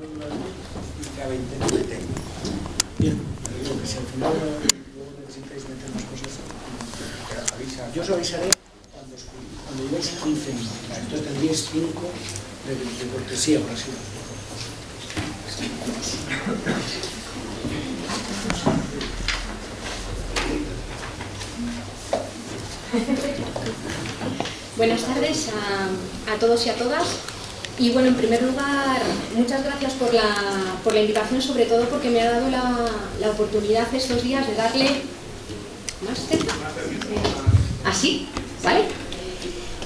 no me tengo. Bien, digo que si al final luego necesitáis meter más cosas, yo os avisaré cuando lleguéis a 15 minutos. Entonces tendríais 5 de cortesía, por así decirlo. Buenas tardes a todos y a todas. Y bueno, en primer lugar, muchas gracias por la invitación, sobre todo porque me ha dado la oportunidad estos días de darle máster, así, ¿vale?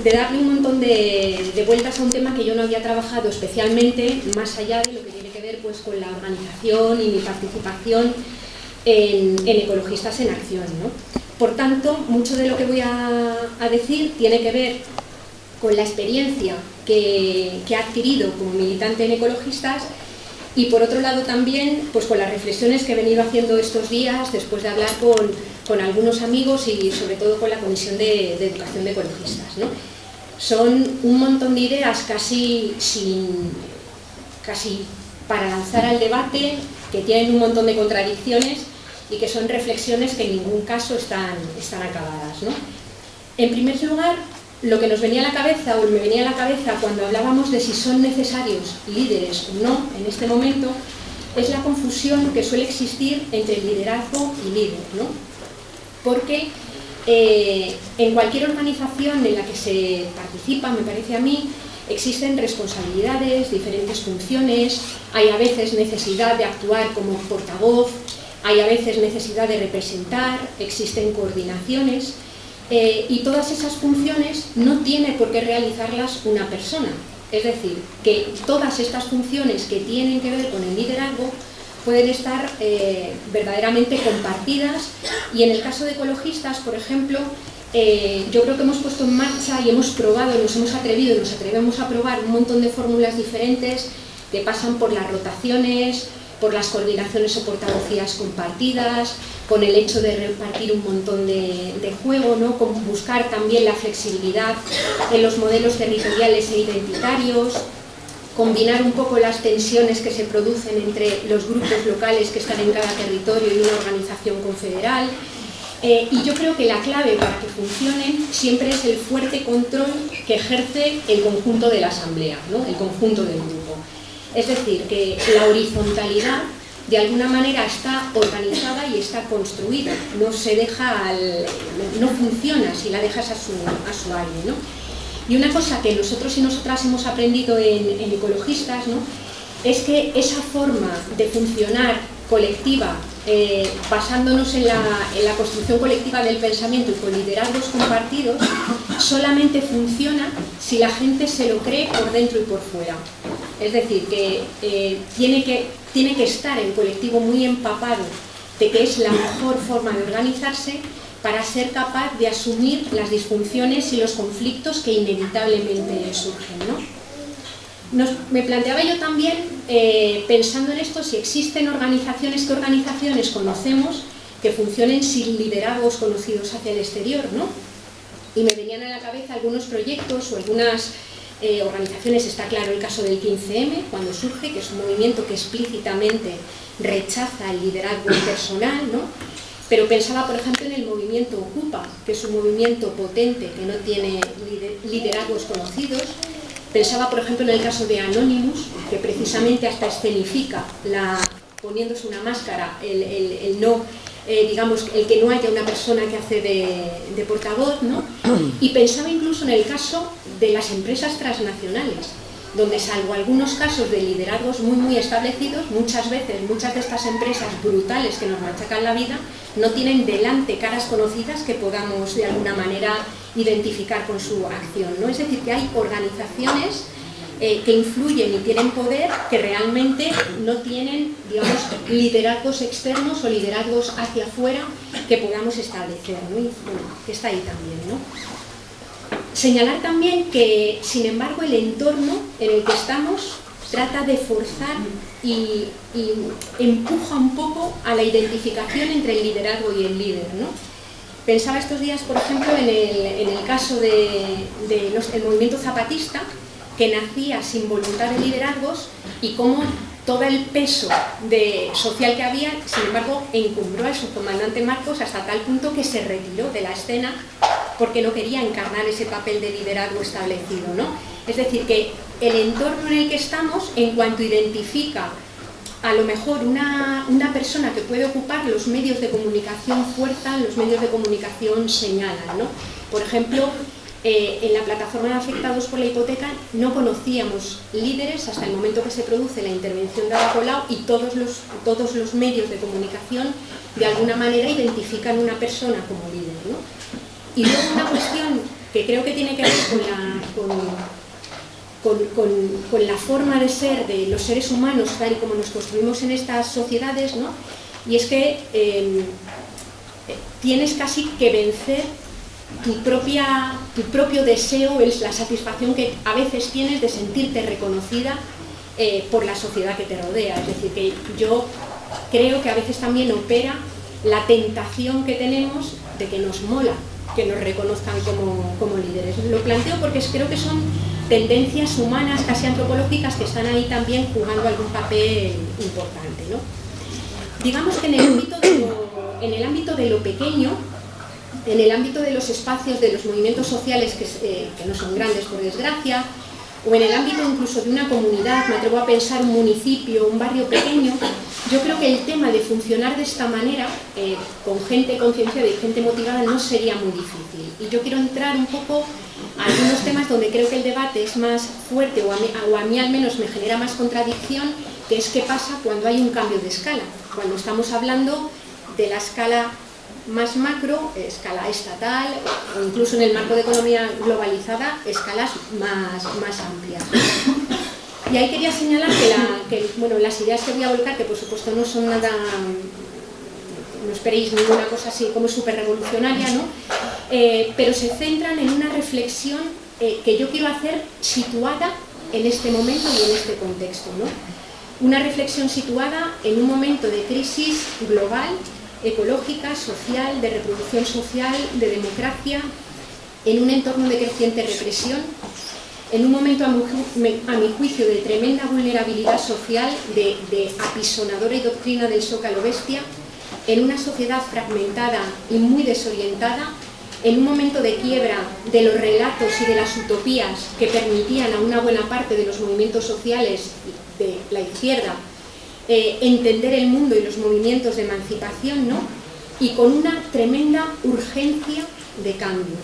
De darle un montón de vueltas a un tema que yo no había trabajado especialmente, más allá de lo que tiene que ver pues con la organización y mi participación en Ecologistas en Acción, ¿no? Por tanto, mucho de lo que voy a decir tiene que ver con la experiencia que he adquirido como militante en Ecologistas y por otro lado también pues con las reflexiones que he venido haciendo estos días después de hablar con algunos amigos y sobre todo con la Comisión de Educación de Ecologistas, ¿no? Son un montón de ideas casi para lanzar al debate, que tienen un montón de contradicciones y que son reflexiones que en ningún caso están acabadas, ¿no? En primer lugar, lo que nos venía a la cabeza, o me venía a la cabeza cuando hablábamos de si son necesarios líderes o no en este momento, es la confusión que suele existir entre liderazgo y líder, ¿no? Porque en cualquier organización en la que se participa, me parece a mí, existen responsabilidades, diferentes funciones, hay a veces necesidad de actuar como portavoz, hay a veces necesidad de representar, existen coordinaciones y todas esas funciones no tiene por qué realizarlas una persona. Es decir, que todas estas funciones que tienen que ver con el liderazgo pueden estar verdaderamente compartidas y en el caso de Ecologistas, por ejemplo, yo creo que hemos puesto en marcha y hemos probado, nos hemos atrevido y nos atrevemos a probar un montón de fórmulas diferentes que pasan por las rotaciones, por las coordinaciones o portavocías compartidas, con el hecho de repartir un montón de juego, ¿no? Con buscar también la flexibilidad en los modelos territoriales e identitarios, combinar un poco las tensiones que se producen entre los grupos locales que están en cada territorio y una organización confederal. Y yo creo que la clave para que funcionen siempre es el fuerte control que ejerce el conjunto de la asamblea, ¿no? El conjunto del grupo. Es decir, que la horizontalidad de alguna manera está organizada y está construida, no se deja no funciona si la dejas a su aire, ¿no? Y una cosa que nosotros y nosotras hemos aprendido en Ecologistas, ¿no? Es que esa forma de funcionar colectiva, basándonos en la construcción colectiva del pensamiento y con liderazgos compartidos, solamente funciona si la gente se lo cree por dentro y por fuera. Es decir, que tiene que estar el colectivo muy empapado de que es la mejor forma de organizarse para ser capaz de asumir las disfunciones y los conflictos que inevitablemente surgen, ¿no? Me planteaba yo también, pensando en esto, si existen organizaciones, ¿qué organizaciones conocemos que funcionen sin liderazgos conocidos hacia el exterior, ¿no? Y me venían a la cabeza algunos proyectos o algunas organizaciones. Está claro el caso del 15M, cuando surge, que es un movimiento que explícitamente rechaza el liderazgo personal, ¿no? Pero pensaba, por ejemplo, en el movimiento Ocupa, que es un movimiento potente que no tiene liderazgos conocidos. Pensaba, por ejemplo, en el caso de Anonymous, que precisamente hasta escenifica, poniéndose una máscara, digamos, el que no haya una persona que hace de portavoz, ¿no? Y pensaba incluso en el caso de las empresas transnacionales, donde salvo algunos casos de liderazgos muy establecidos, muchas veces, muchas de estas empresas brutales que nos machacan la vida, no tienen delante caras conocidas que podamos de alguna manera identificar con su acción, ¿no? Es decir, que hay organizaciones que influyen y tienen poder que realmente no tienen, digamos, liderazgos externos o liderazgos hacia afuera que podamos establecer, ¿no? Y bueno, que está ahí también, ¿no? Señalar también que, sin embargo, el entorno en el que estamos trata de forzar y empuja un poco a la identificación entre el liderazgo y el líder, ¿no? Pensaba estos días, por ejemplo, en el caso del movimiento zapatista, que nacía sin voluntad de liderazgos y cómo todo el peso social que había, sin embargo, encumbró al subcomandante Marcos hasta tal punto que se retiró de la escena porque no quería encarnar ese papel de liderazgo establecido, ¿no? Es decir, que el entorno en el que estamos, en cuanto identifica a lo mejor una persona que puede ocupar, los medios de comunicación fuerzan, los medios de comunicación señalan, ¿no? Por ejemplo, en la plataforma de afectados por la hipoteca no conocíamos líderes hasta el momento que se produce la intervención de Ada Colau, y todos los medios de comunicación de alguna manera identifican una persona como líder, ¿no? Y luego una cuestión que creo que tiene que ver con la forma de ser de los seres humanos tal y como nos construimos en estas sociedades, ¿no? Y es que tienes casi que vencer tu propio deseo, es la satisfacción que a veces tienes de sentirte reconocida por la sociedad que te rodea. Es decir, que yo creo que a veces también opera la tentación que tenemos de que nos mola que nos reconozcan como líderes. Lo planteo porque creo que son tendencias humanas, casi antropológicas, que están ahí también jugando algún papel importante, ¿no? Digamos que en el ámbito de lo pequeño, en el ámbito de los espacios, de los movimientos sociales que no son grandes por desgracia, o en el ámbito incluso de una comunidad, me atrevo a pensar un municipio, un barrio pequeño, yo creo que el tema de funcionar de esta manera, con gente concienciada y gente motivada, no sería muy difícil. Y yo quiero entrar un poco a algunos temas donde creo que el debate es más fuerte, o a mí al menos me genera más contradicción, que es qué pasa cuando hay un cambio de escala, cuando estamos hablando de la escala más macro, escala estatal, o incluso en el marco de economía globalizada, escalas más amplias. Y ahí quería señalar que las ideas que voy a volcar, que por supuesto no son nada, no esperéis ninguna cosa así como súper revolucionaria, ¿no? Pero se centran en una reflexión que yo quiero hacer situada en este momento y en este contexto, ¿no? Una reflexión situada en un momento de crisis global, ecológica, social, de reproducción social, de democracia, en un entorno de creciente represión, en un momento a mi juicio de tremenda vulnerabilidad social, de apisonadora y doctrina del zócalo bestia, en una sociedad fragmentada y muy desorientada, en un momento de quiebra de los relatos y de las utopías que permitían a una buena parte de los movimientos sociales de la izquierda entender el mundo y los movimientos de emancipación, ¿no? Y con una tremenda urgencia de cambio.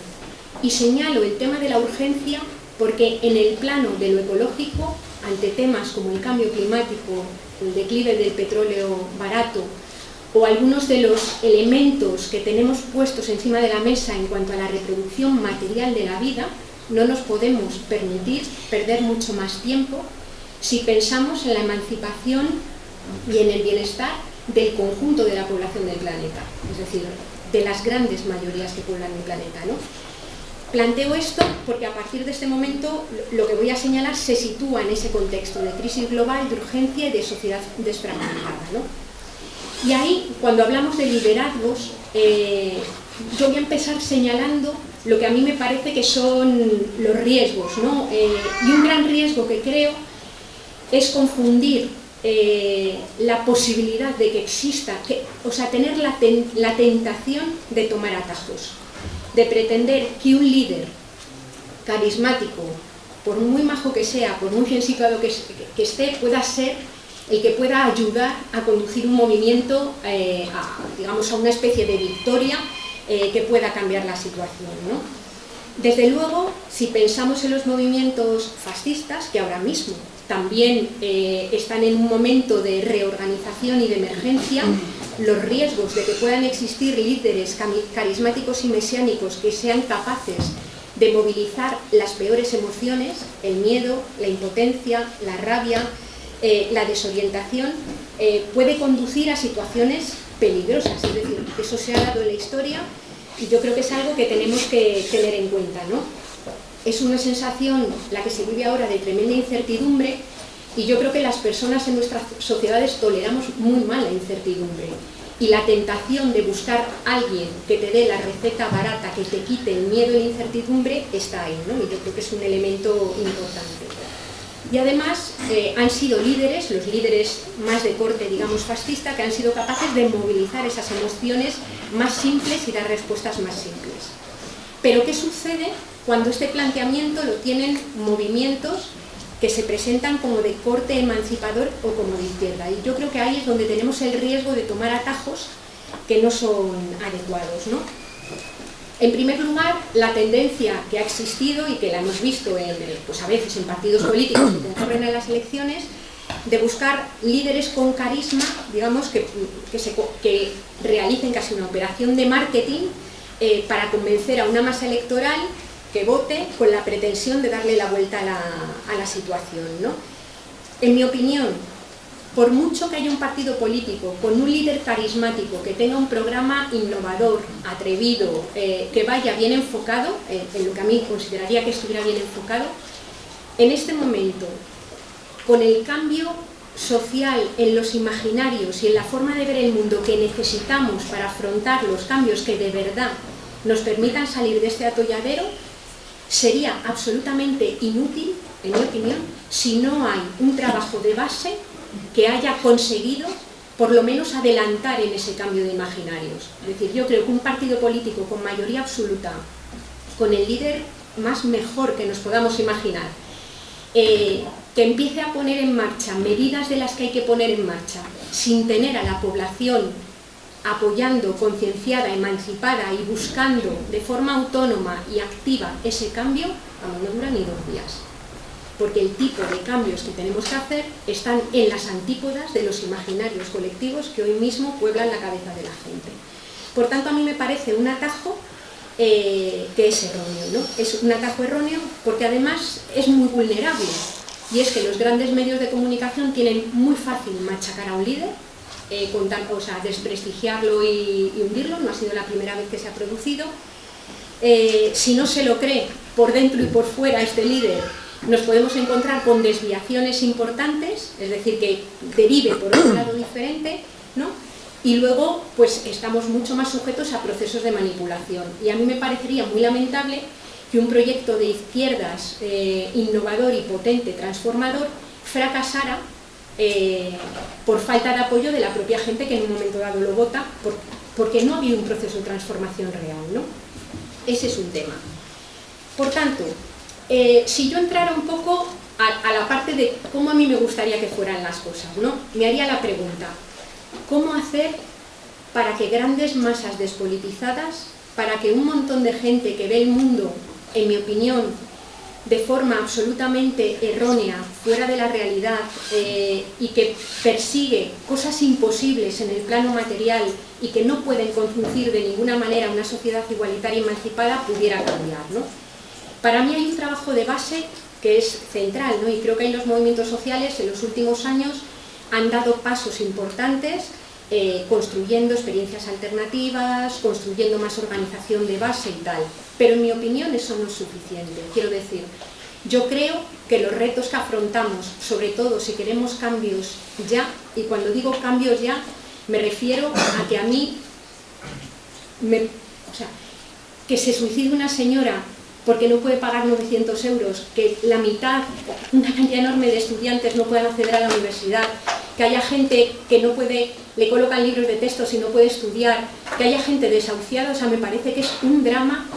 Y señalo el tema de la urgencia porque en el plano de lo ecológico, ante temas como el cambio climático, el declive del petróleo barato, o algunos de los elementos que tenemos puestos encima de la mesa en cuanto a la reproducción material de la vida, no nos podemos permitir perder mucho más tiempo si pensamos en la emancipación y en el bienestar del conjunto de la población del planeta, es decir, de las grandes mayorías que poblan el planeta, ¿no? Planteo esto porque a partir de este momento lo que voy a señalar se sitúa en ese contexto de crisis global, de urgencia y de sociedad desfragmentada, ¿no? Y ahí, cuando hablamos de liderazgos, yo voy a empezar señalando lo que a mí me parece que son los riesgos, ¿no? Y un gran riesgo que creo es confundir la posibilidad de que exista, o sea, tener la tentación de tomar atajos, de pretender que un líder carismático, por muy majo que sea, por muy bien situado que esté, pueda ser el que pueda ayudar a conducir un movimiento digamos, a una especie de victoria que pueda cambiar la situación, ¿no? Desde luego, si pensamos en los movimientos fascistas, que ahora mismo también están en un momento de reorganización y de emergencia, los riesgos de que puedan existir líderes carismáticos y mesiánicos que sean capaces de movilizar las peores emociones, el miedo, la impotencia, la rabia, la desorientación, puede conducir a situaciones peligrosas. Es decir, eso se ha dado en la historia y yo creo que es algo que tenemos que tener en cuenta, ¿no? Es una sensación la que se vive ahora de tremenda incertidumbre y yo creo que las personas en nuestras sociedades toleramos muy mal la incertidumbre y la tentación de buscar a alguien que te dé la receta barata, que te quite el miedo y la incertidumbre está ahí, ¿no? Y yo creo que es un elemento importante. Y además han sido líderes, los líderes más de corte, digamos, fascista, que han sido capaces de movilizar esas emociones más simples y dar respuestas más simples. Pero ¿qué sucede cuando este planteamiento lo tienen movimientos que se presentan como de corte emancipador o como de izquierda? Y yo creo que ahí es donde tenemos el riesgo de tomar atajos que no son adecuados, ¿no? En primer lugar, la tendencia que ha existido y que la hemos visto pues a veces en partidos políticos que concurren a las elecciones, de buscar líderes con carisma, digamos, que realicen casi una operación de marketing para convencer a una masa electoral que vote con la pretensión de darle la vuelta a la situación, ¿no? En mi opinión, por mucho que haya un partido político con un líder carismático que tenga un programa innovador, atrevido, que vaya bien enfocado, en lo que a mí consideraría que estuviera bien enfocado, en este momento, con el cambio social en los imaginarios y en la forma de ver el mundo que necesitamos para afrontar los cambios que de verdad nos permitan salir de este atolladero, sería absolutamente inútil, en mi opinión, si no hay un trabajo de base que haya conseguido por lo menos adelantar en ese cambio de imaginarios. Es decir, yo creo que un partido político con mayoría absoluta, con el líder más mejor que nos podamos imaginar, que empiece a poner en marcha medidas de las que hay que poner en marcha, sin tener a la población apoyando, concienciada, emancipada y buscando de forma autónoma y activa ese cambio, a mí no dura ni 2 días. Porque el tipo de cambios que tenemos que hacer están en las antípodas de los imaginarios colectivos que hoy mismo pueblan la cabeza de la gente. Por tanto, a mí me parece un atajo que es erróneo, ¿no? Es un atajo erróneo porque además es muy vulnerable, y es que los grandes medios de comunicación tienen muy fácil machacar a un líder, desprestigiarlo y hundirlo. No ha sido la primera vez que se ha producido. Si no se lo cree por dentro y por fuera este líder, nos podemos encontrar con desviaciones importantes, es decir, que derive por otro lado diferente, ¿no? Y luego pues estamos mucho más sujetos a procesos de manipulación. Y a mí me parecería muy lamentable que un proyecto de izquierdas innovador y potente, transformador, fracasara por falta de apoyo de la propia gente que en un momento dado lo vota, porque no ha habido un proceso de transformación real, ¿no? Ese es un tema. Por tanto, si yo entrara un poco a la parte de cómo a mí me gustaría que fueran las cosas, ¿no? Me haría la pregunta, ¿cómo hacer para que grandes masas despolitizadas, para que un montón de gente que ve el mundo, en mi opinión, de forma absolutamente errónea, fuera de la realidad, y que persigue cosas imposibles en el plano material y que no pueden conducir de ninguna manera a una sociedad igualitaria y emancipada, pudiera cambiar, ¿no? Para mí hay un trabajo de base que es central, ¿no? Y creo que ahí los movimientos sociales en los últimos años han dado pasos importantes, construyendo experiencias alternativas, construyendo más organización de base y tal. Pero en mi opinión eso no es suficiente. Quiero decir, yo creo que los retos que afrontamos, sobre todo si queremos cambios ya, y cuando digo cambios ya, me refiero a que a mí, que se suicide una señora porque no puede pagar 900 euros, que la mitad, una cantidad enorme de estudiantes no puedan acceder a la universidad, que haya gente que no puede, le colocan libros de texto si no puede estudiar, que haya gente desahuciada, o sea, me parece que es un drama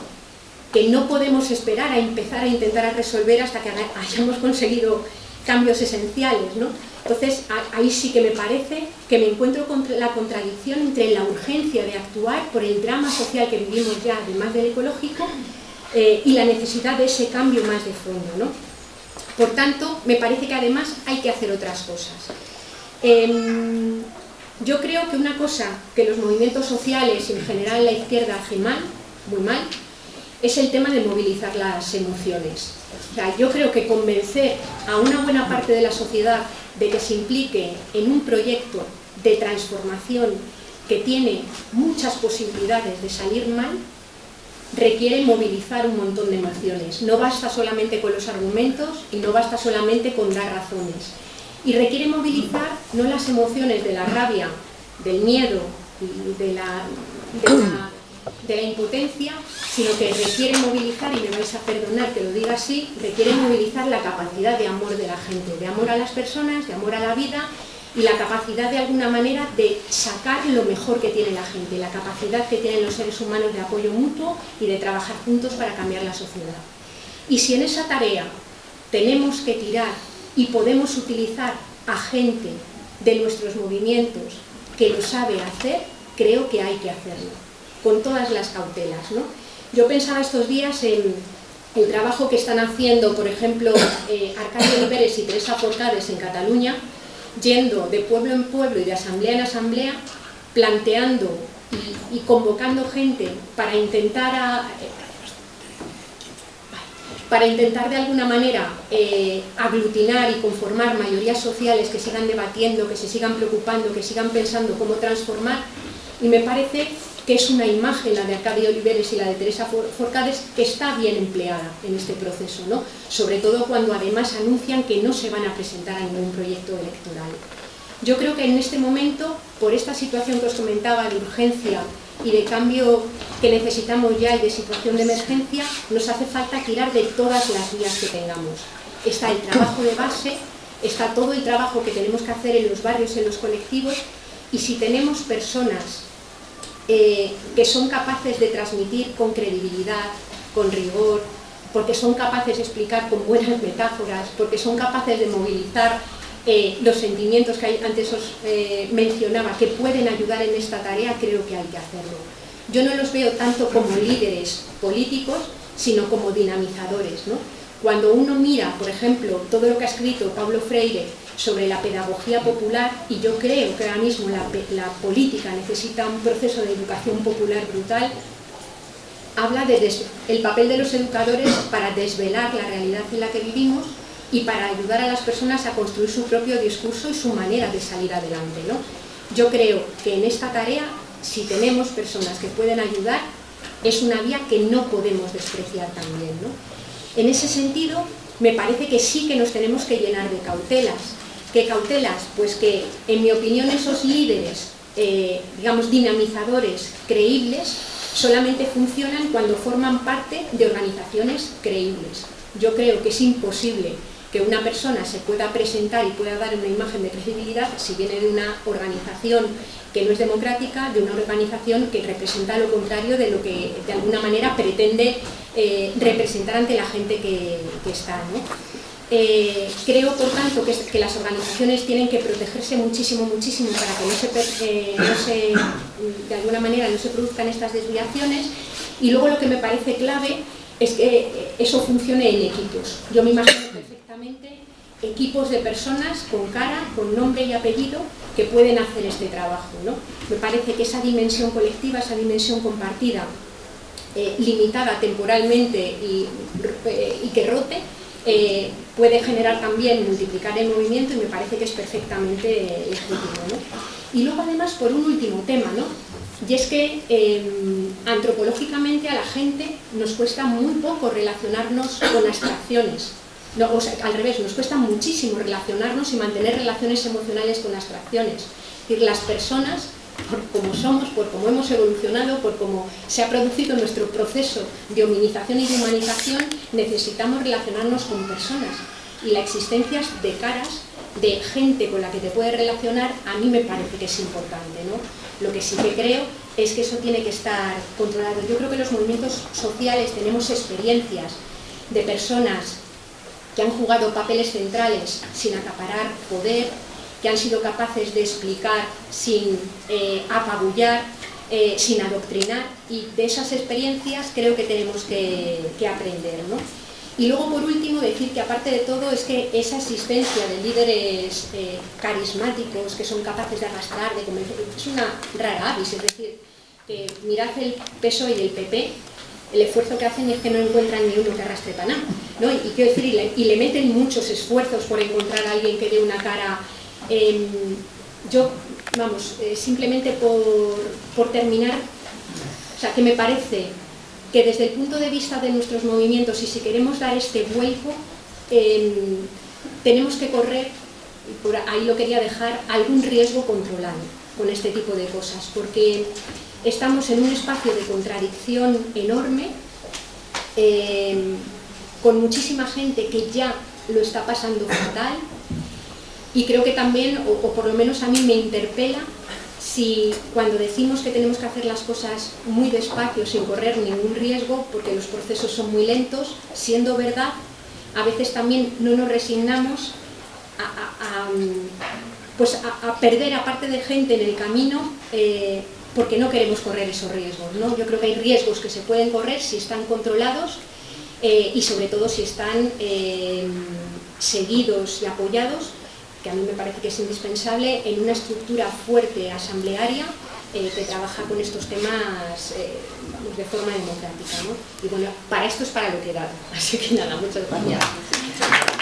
que no podemos esperar a empezar a intentar resolver hasta que hayamos conseguido cambios esenciales, ¿no? Entonces, ahí sí que me parece que me encuentro con la contradicción entre la urgencia de actuar por el drama social que vivimos ya, además del ecológico, y la necesidad de ese cambio más de fondo, ¿no? Por tanto, me parece que además hay que hacer otras cosas. Yo creo que una cosa que los movimientos sociales y en general la izquierda hace mal, muy mal, es el tema de movilizar las emociones. O sea, yo creo que convencer a una buena parte de la sociedad de que se implique en un proyecto de transformación que tiene muchas posibilidades de salir mal, requiere movilizar un montón de emociones. No basta solamente con los argumentos y no basta solamente con dar razones. Y requiere movilizar no las emociones de la rabia, del miedo, de la de la impotencia, sino que requiere movilizar, y me vais a perdonar que lo diga así, requiere movilizar la capacidad de amor de la gente, de amor a las personas, de amor a la vida, y la capacidad de alguna manera de sacar lo mejor que tiene la gente, la capacidad que tienen los seres humanos de apoyo mutuo y de trabajar juntos para cambiar la sociedad. Y si en esa tarea tenemos que tirar y podemos utilizar a gente de nuestros movimientos que lo sabe hacer, creo que hay que hacerlo, con todas las cautelas, ¿no? Yo pensaba estos días en el trabajo que están haciendo, por ejemplo, Arcadio Oliveres y Teresa Forcades en Cataluña, yendo de pueblo en pueblo y de asamblea en asamblea, planteando y convocando gente para intentar de alguna manera aglutinar y conformar mayorías sociales que sigan debatiendo, que se sigan preocupando, que sigan pensando cómo transformar. Y me parece que es una imagen, la de Arcadio Oliveres y la de Teresa Forcades, que está bien empleada en este proceso, ¿no? Sobre todo cuando además anuncian que no se van a presentar a ningún proyecto electoral. Yo creo que en este momento, por esta situación que os comentaba de urgencia y de cambio que necesitamos ya y de situación de emergencia, nos hace falta tirar de todas las vías que tengamos. Está el trabajo de base, está todo el trabajo que tenemos que hacer en los barrios, en los colectivos, y si tenemos personas que son capaces de transmitir con credibilidad, con rigor, porque son capaces de explicar con buenas metáforas, porque son capaces de movilizar los sentimientos que antes os mencionaba, que pueden ayudar en esta tarea, creo que hay que hacerlo. Yo no los veo tanto como líderes políticos, sino como dinamizadores, ¿no? Cuando uno mira, por ejemplo, todo lo que ha escrito Paulo Freire sobre la pedagogía popular, y yo creo que ahora mismo la política necesita un proceso de educación popular brutal, habla del papel de los educadores para desvelar la realidad en la que vivimos y para ayudar a las personas a construir su propio discurso y su manera de salir adelante, ¿no? Yo creo que en esta tarea, si tenemos personas que pueden ayudar, es una vía que no podemos despreciar también, ¿no? En ese sentido, me parece que sí que nos tenemos que llenar de cautelas. ¿Qué cautelas? Pues que, en mi opinión, esos líderes, digamos, dinamizadores creíbles, solamente funcionan cuando forman parte de organizaciones creíbles. Yo creo que es imposible que una persona se pueda presentar y pueda dar una imagen de credibilidad si viene de una organización que no es democrática, de una organización que representa lo contrario de lo que de alguna manera pretende representar ante la gente que está, ¿no? Creo, por tanto, que las organizaciones tienen que protegerse muchísimo, muchísimo para que de alguna manera no se produzcan estas desviaciones. Y luego lo que me parece clave es que eso funcione en equipos. Yo me imagino perfectamente equipos de personas con cara, con nombre y apellido que pueden hacer este trabajo, ¿no? Me parece que esa dimensión colectiva, esa dimensión compartida, limitada temporalmente y que rote, puede generar también, multiplicar el movimiento, y me parece que es perfectamente legítimo, ¿no? Y luego además, por un último tema, ¿no? Y es que antropológicamente a la gente nos cuesta muy poco relacionarnos con abstracciones. No, o sea, al revés, nos cuesta muchísimo relacionarnos y mantener relaciones emocionales con abstracciones. Es decir, las personas, por cómo somos, por cómo hemos evolucionado, por cómo se ha producido nuestro proceso de hominización y de humanización, necesitamos relacionarnos con personas. Y la existencia de caras, de gente con la que te puedes relacionar, a mí me parece que es importante, ¿no? Lo que sí que creo es que eso tiene que estar controlado. Yo creo que los movimientos sociales tenemos experiencias de personas que han jugado papeles centrales sin acaparar poder, que han sido capaces de explicar sin apabullar, sin adoctrinar, y de esas experiencias creo que tenemos que aprender, ¿no? Y luego, por último, decir que aparte de todo es que esa existencia de líderes carismáticos que son capaces de arrastrar, de convencer, es una rara avis. Es decir, que mirad el PSOE y el PP, el esfuerzo que hacen es que no encuentran ni uno que arrastre para nada, ¿no? Y quiero decir, y le meten muchos esfuerzos por encontrar a alguien que dé una cara. Yo, vamos, simplemente por terminar, o sea, que me parece que desde el punto de vista de nuestros movimientos, y si queremos dar este vuelco, tenemos que correr, y por ahí lo quería dejar, algún riesgo controlado con este tipo de cosas, porque estamos en un espacio de contradicción enorme, con muchísima gente que ya lo está pasando fatal, y creo que también, o por lo menos a mí me interpela, si cuando decimos que tenemos que hacer las cosas muy despacio, sin correr ningún riesgo, porque los procesos son muy lentos, siendo verdad, a veces también no nos resignamos a perder a parte de gente en el camino, porque no queremos correr esos riesgos, ¿no? Yo creo que hay riesgos que se pueden correr si están controlados y sobre todo si están seguidos y apoyados, que a mí me parece que es indispensable, en una estructura fuerte asamblearia que trabaja con estos temas de forma democrática, ¿no? Y bueno, para esto es para lo que he dado. Así que nada, muchas gracias.